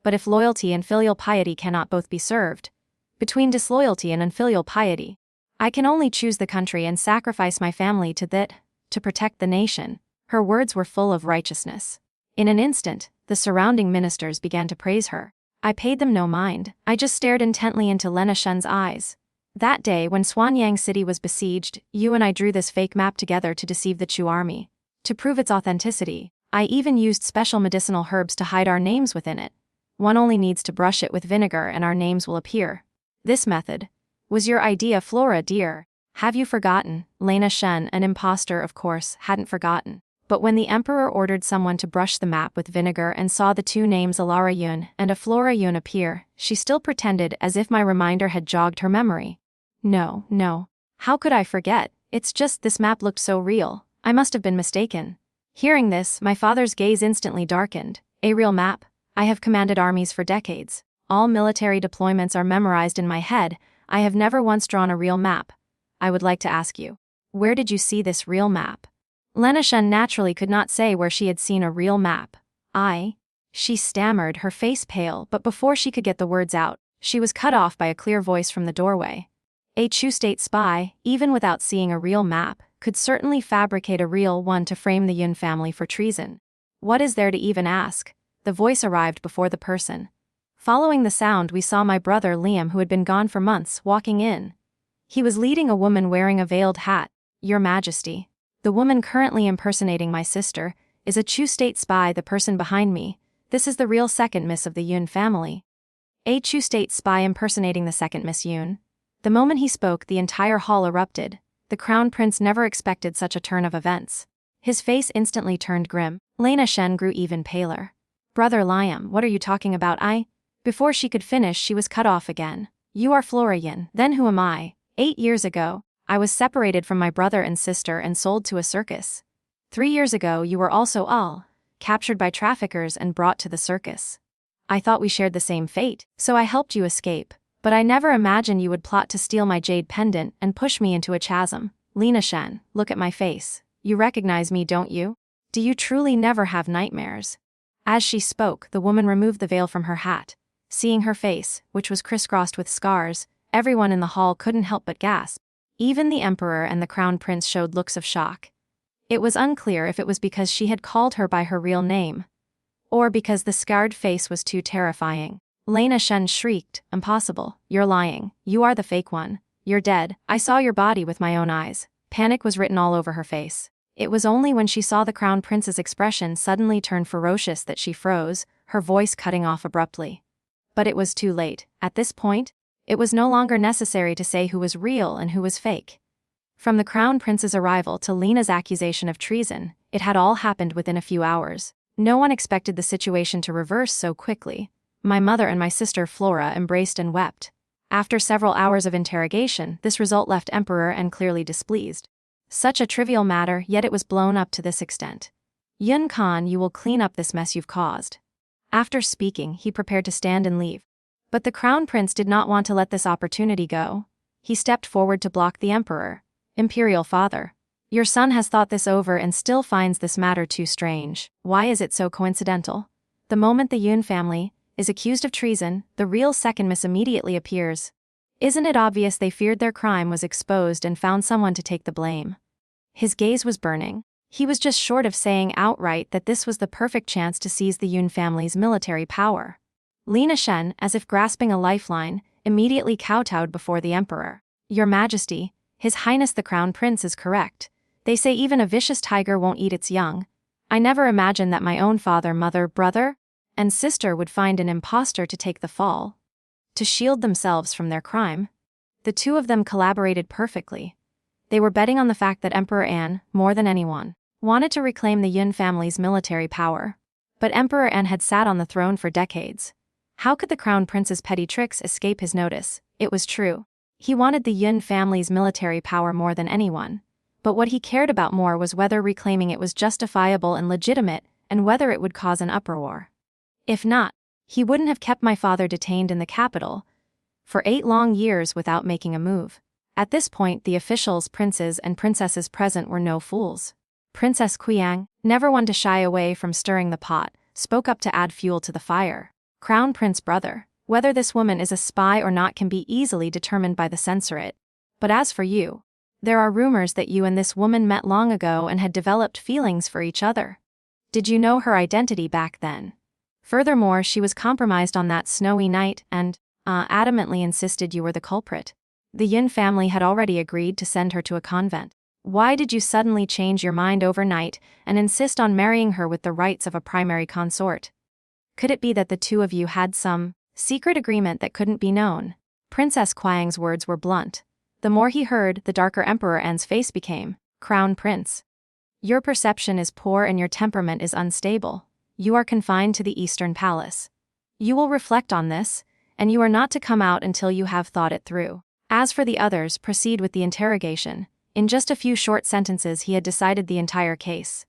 But if loyalty and filial piety cannot both be served, between disloyalty and unfilial piety, I can only choose the country and sacrifice my family to that, to protect the nation. Her words were full of righteousness. In an instant, the surrounding ministers began to praise her. I paid them no mind. I just stared intently into Lena Shen's eyes. That day when Swanyang City was besieged, you and I drew this fake map together to deceive the Chu army. To prove its authenticity, I even used special medicinal herbs to hide our names within it. One only needs to brush it with vinegar and our names will appear. This method was your idea, Flora dear. Have you forgotten? Lena Shen, an impostor of course, hadn't forgotten. But when the emperor ordered someone to brush the map with vinegar and saw the 2 names Alara Yun and a Flora Yun appear, she still pretended as if my reminder had jogged her memory. No. How could I forget? It's just this map looked so real. I must have been mistaken. Hearing this, my father's gaze instantly darkened. A real map? I have commanded armies for decades. All military deployments are memorized in my head. I have never once drawn a real map. I would like to ask you, where did you see this real map? Lena Shen naturally could not say where she had seen a real map. She stammered, her face pale, but before she could get the words out, she was cut off by a clear voice from the doorway. A Chu state spy, even without seeing a real map, could certainly fabricate a real one to frame the Yun family for treason. What is there to even ask? The voice arrived before the person. Following the sound, we saw my brother Liam, who had been gone for months, walking in. He was leading a woman wearing a veiled hat. Your Majesty. The woman currently impersonating my sister is a Chu state spy, the person behind me. This is the real second miss of the Yun family. A Chu State spy impersonating the second Miss Yoon. The moment he spoke, the entire hall erupted. The crown prince never expected such a turn of events. His face instantly turned grim. Lena Shen grew even paler. Brother Liam, what are you talking about? Before she could finish, she was cut off again. You are Flora Yin. Then who am I? 8 years ago, I was separated from my brother and sister and sold to a circus. 3 years ago, you were also all captured by traffickers and brought to the circus. I thought we shared the same fate, so I helped you escape. But I never imagined you would plot to steal my jade pendant and push me into a chasm. Lena Shen, look at my face. You recognize me, don't you? Do you truly never have nightmares? As she spoke, the woman removed the veil from her hat. Seeing her face, which was crisscrossed with scars, everyone in the hall couldn't help but gasp. Even the emperor and the crown prince showed looks of shock. It was unclear if it was because she had called her by her real name, or because the scarred face was too terrifying. Lena Shen shrieked, "Impossible, you're lying, you are the fake one. You're dead, I saw your body with my own eyes." Panic was written all over her face. It was only when she saw the crown prince's expression suddenly turn ferocious that she froze, her voice cutting off abruptly. But it was too late. At this point, it was no longer necessary to say who was real and who was fake. From the crown prince's arrival to Lena's accusation of treason, it had all happened within a few hours. No one expected the situation to reverse so quickly. My mother and my sister Flora embraced and wept. After several hours of interrogation, this result left Emperor An clearly displeased. Such a trivial matter, yet it was blown up to this extent. Yun Khan, you will clean up this mess you've caused. After speaking, he prepared to stand and leave. But the crown prince did not want to let this opportunity go. He stepped forward to block the emperor. Imperial father, your son has thought this over and still finds this matter too strange. Why is it so coincidental? The moment the Yun family is accused of treason, the real second miss immediately appears. Isn't it obvious they feared their crime was exposed and found someone to take the blame? His gaze was burning. He was just short of saying outright that this was the perfect chance to seize the Yun family's military power. Lena Shen, as if grasping a lifeline, immediately kowtowed before the emperor. Your Majesty, His Highness the Crown Prince is correct. They say even a vicious tiger won't eat its young. I never imagined that my own father, mother, brother, and sister would find an impostor to take the fall. To shield themselves from their crime. The two of them collaborated perfectly. They were betting on the fact that Emperor An, more than anyone, wanted to reclaim the Yun family's military power. But Emperor An had sat on the throne for decades. How could the crown prince's petty tricks escape his notice? It was true. He wanted the Yun family's military power more than anyone. But what he cared about more was whether reclaiming it was justifiable and legitimate, and whether it would cause an uproar. If not, he wouldn't have kept my father detained in the capital for 8 long years without making a move. At this point, the officials, princes, and princesses present were no fools. Princess Qiang, never one to shy away from stirring the pot, spoke up to add fuel to the fire. Crown Prince brother, whether this woman is a spy or not can be easily determined by the censorate. But as for you, there are rumors that you and this woman met long ago and had developed feelings for each other. Did you know her identity back then? Furthermore, she was compromised on that snowy night and, adamantly insisted you were the culprit. The Yin family had already agreed to send her to a convent. Why did you suddenly change your mind overnight and insist on marrying her with the rights of a primary consort? Could it be that the two of you had some secret agreement that couldn't be known? Princess Qiang's words were blunt. The more he heard, the darker Emperor An's face became. Crown Prince, your perception is poor and your temperament is unstable. You are confined to the Eastern Palace. You will reflect on this, and you are not to come out until you have thought it through. As for the others, proceed with the interrogation. In just a few short sentences he had decided the entire case.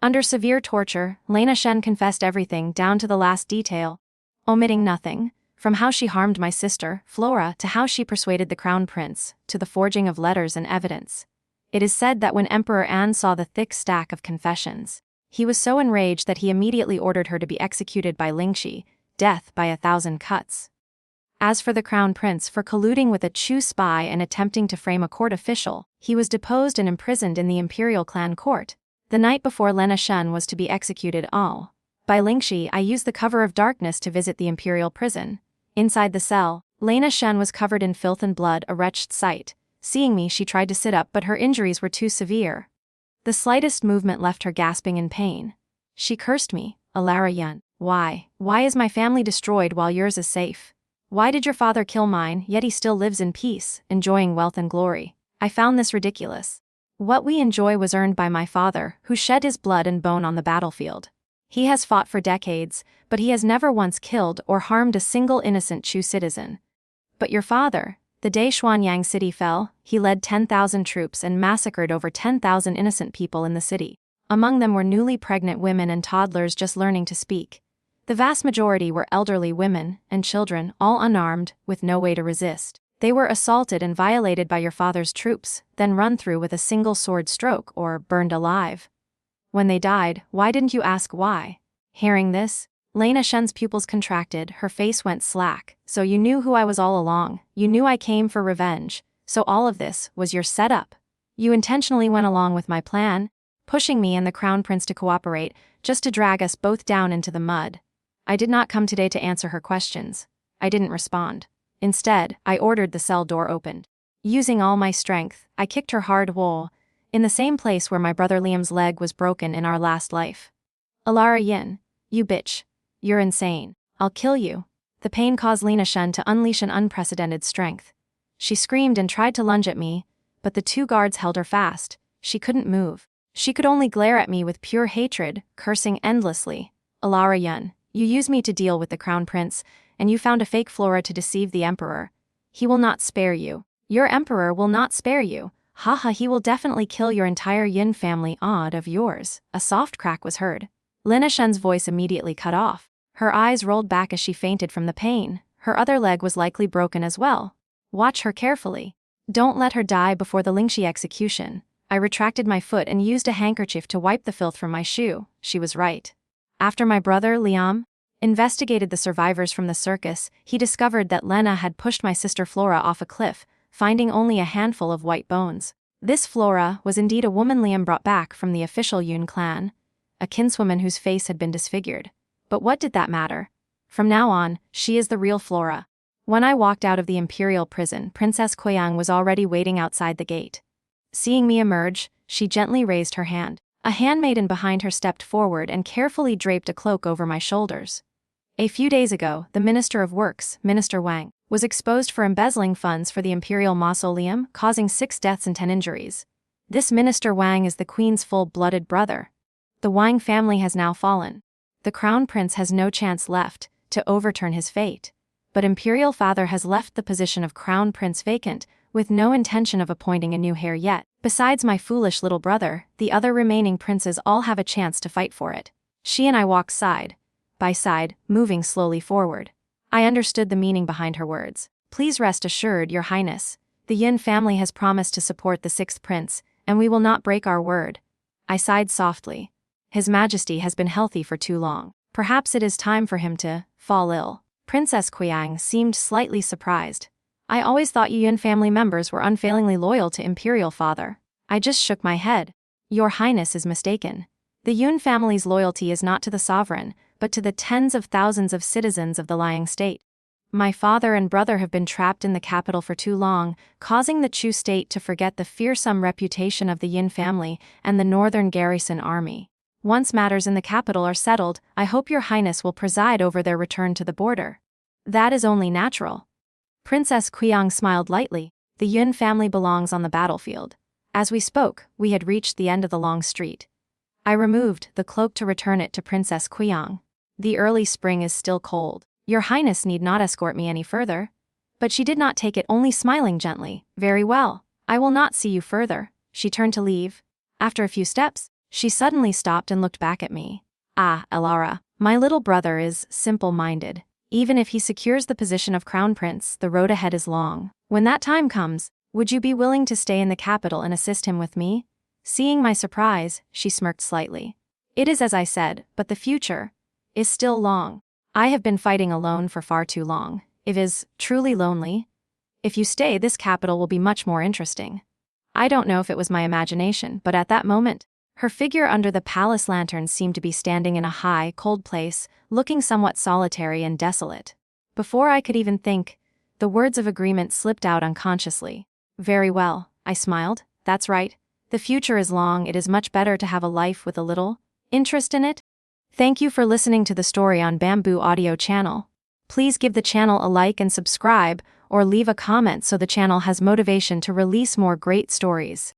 Under severe torture, Lena Shen confessed everything down to the last detail, omitting nothing, from how she harmed my sister, Flora, to how she persuaded the crown prince, to the forging of letters and evidence. It is said that when Emperor An saw the thick stack of confessions, he was so enraged that he immediately ordered her to be executed by Lingxi, death by 1,000 cuts. As for the crown prince for colluding with a Chu spy and attempting to frame a court official, he was deposed and imprisoned in the imperial clan court. The night before Lena Shen was to be executed by Lingxi, I used the cover of darkness to visit the imperial prison. Inside the cell, Lena Shen was covered in filth and blood, a wretched sight. Seeing me, she tried to sit up, but her injuries were too severe. The slightest movement left her gasping in pain. She cursed me, Alara Yun. Why is my family destroyed while yours is safe? Why did your father kill mine, yet he still lives in peace, enjoying wealth and glory? I found this ridiculous. What we enjoy was earned by my father, who shed his blood and bone on the battlefield. He has fought for decades, but he has never once killed or harmed a single innocent Chu citizen. But your father, the day Xuanyang city fell, he led 10,000 troops and massacred over 10,000 innocent people in the city. Among them were newly pregnant women and toddlers just learning to speak. The vast majority were elderly women and children, all unarmed, with no way to resist. They were assaulted and violated by your father's troops, then run through with a single sword stroke or burned alive. When they died, why didn't you ask why? Hearing this, Lena Shen's pupils contracted, her face went slack. So you knew who I was all along, you knew I came for revenge, so all of this was your setup. You intentionally went along with my plan, pushing me and the Crown Prince to cooperate, just to drag us both down into the mud. I did not come today to answer her questions. I didn't respond. Instead, I ordered the cell door opened. Using all my strength, I kicked her hard wall, in the same place where my brother Liam's leg was broken in our last life. Alara Yin, you bitch. You're insane. I'll kill you. The pain caused Lena Shen to unleash an unprecedented strength. She screamed and tried to lunge at me, but the two guards held her fast. She couldn't move. She could only glare at me with pure hatred, cursing endlessly. Alara Yin, you used me to deal with the Crown Prince, and you found a fake flora to deceive the Emperor. He will not spare you. Your Emperor will not spare you. Haha, he will definitely kill your entire Yin family. Odd of yours. A soft crack was heard. Lena Shen's voice immediately cut off. Her eyes rolled back as she fainted from the pain. Her other leg was likely broken as well. Watch her carefully. Don't let her die before the Lingxi execution. I retracted my foot and used a handkerchief to wipe the filth from my shoe. She was right. After my brother, Liam, investigated the survivors from the circus, he discovered that Lena had pushed my sister Flora off a cliff, finding only a handful of white bones. This Flora was indeed a woman Liam brought back from the official Yun clan, a kinswoman whose face had been disfigured. But what did that matter? From now on, she is the real Flora. When I walked out of the imperial prison, Princess Kuiyang was already waiting outside the gate. Seeing me emerge, she gently raised her hand. A handmaiden behind her stepped forward and carefully draped a cloak over my shoulders. A few days ago, the Minister of Works, Minister Wang, was exposed for embezzling funds for the imperial mausoleum, causing 6 deaths and 10 injuries. This Minister Wang is the Queen's full-blooded brother. The Wang family has now fallen. The Crown Prince has no chance left to overturn his fate. But Imperial Father has left the position of Crown Prince vacant, with no intention of appointing a new heir yet. Besides my foolish little brother, the other remaining princes all have a chance to fight for it. She and I walked side by side, moving slowly forward. I understood the meaning behind her words. Please rest assured, Your Highness. The Yin family has promised to support the 6th prince, and we will not break our word. I sighed softly. His Majesty has been healthy for too long. Perhaps it is time for him to fall ill. Princess Kuiyang seemed slightly surprised. I always thought you Yin family members were unfailingly loyal to Imperial Father. I just shook my head. Your Highness is mistaken. The Yun family's loyalty is not to the sovereign, but to the tens of thousands of citizens of the Liang state. My father and brother have been trapped in the capital for too long, causing the Chu state to forget the fearsome reputation of the Yin family and the northern garrison army. Once matters in the capital are settled, I hope Your Highness will preside over their return to the border. That is only natural. Princess Kuiyang smiled lightly. The Yun family belongs on the battlefield. As we spoke, we had reached the end of the long street. I removed the cloak to return it to Princess Kuiyang. The early spring is still cold. Your Highness need not escort me any further. But she did not take it, only smiling gently. Very well. I will not see you further. She turned to leave. After a few steps, she suddenly stopped and looked back at me. Ah, Elara, my little brother is simple-minded. Even if he secures the position of Crown Prince, the road ahead is long. When that time comes, would you be willing to stay in the capital and assist him with me? Seeing my surprise, she smirked slightly. It is as I said, but the future is still long. I have been fighting alone for far too long. It is truly lonely. If you stay, this capital will be much more interesting. I don't know if it was my imagination, but at that moment, her figure under the palace lantern seemed to be standing in a high, cold place, looking somewhat solitary and desolate. Before I could even think, the words of agreement slipped out unconsciously. Very well, I smiled. That's right. The future is long. It is much better to have a life with a little interest in it. Thank you for listening to the story on Bamboo Audio channel. Please give the channel a like and subscribe, or leave a comment so the channel has motivation to release more great stories.